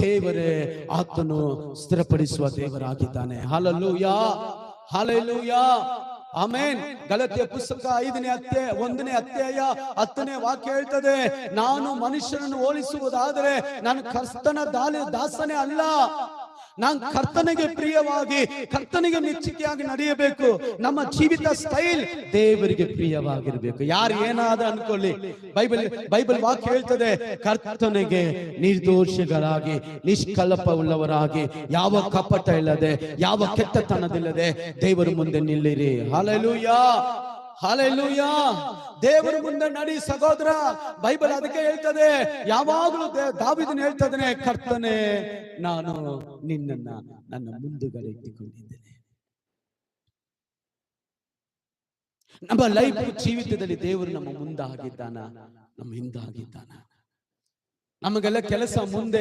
ದೇವರೇ ಆತನು ಸ್ಥಿರಪಡಿಸುವ ದೇವರಾಗಿದ್ದಾನೆ. Hallelujah, hallelujah, amen. ಗಲಾತ್ಯ ಪುಸ್ತಕ 5ನೇ ಅಧ್ಯಾಯ 1ನೇ ಅಧ್ಯಾಯ 10ನೇ ವಾಕ್ಯ ಹೇಳ್ತದೆ, ನಾನು ಮನುಷ್ಯನನ್ನು ಹೋಲಿಸುವುದಾದರೆ ನಾನು ಕರ್ತನ ದಾಸನೇ ಅಲ್ಲ. ನಾನು ಕರ್ತನಿಗೆ ಪ್ರಿಯವಾಗಿ, ಕರ್ತನಿಗೆ ಮೆಚ್ಚುಗೆಯಾಗಿ ನಡೆಯಬೇಕು. ನಮ್ಮ ಜೀವಿತ ಸ್ಟೈಲ್ ದೇವರಿಗೆ ಪ್ರಿಯವಾಗಿರ್ಬೇಕು. ಯಾರು ಏನಾದ ಅನ್ಕೊಳ್ಳಿ, ಬೈಬಲ್ ವಾಕ್ಯ ಹೇಳ್ತದೆ, ಕರ್ತನಿಗೆ ನಿರ್ದೋಷಿಗಳಾಗಿ, ನಿಷ್ಕಲಪವುಳ್ಳವರಾಗಿ, ಯಾವ ಕಪಟ ಇಲ್ಲದೆ, ಯಾವ ಕೆಟ್ಟತನದಿಲ್ಲದೆ ದೇವರ ಮುಂದೆ ನಿಲ್ಲಿರಿ. Hallelujah, hallelujah. ದೇವರ ಮುಂದೆ ನಡಿ ಸಹೋದರ. ಬೈಬಲ್ ಅದಕ್ಕೆ ಹೇಳ್ತದೆ, ಯಾವಾಗಲೂ ದಾವೀದನು ಹೇಳ್ತದನೆ, ಕರ್ತನೇ ನಾನು ನಿನ್ನನ್ನ ನನ್ನ ಮುಂದುಗಡೆ ಇಟ್ಟುಕೊಂಡಿದ್ದೇನೆ. ನಮ್ಮ ಲೈಫ್ ಜೀವಿತದಲ್ಲಿ ದೇವರು ನಮ್ಮ ಮುಂದಾಗಿದ್ದಾನ, ನಮ್ಮ ಹಿಂದಾಗಿದ್ದಾನ. ನಮಗೆಲ್ಲ ಕೆಲಸ ಮುಂದೆ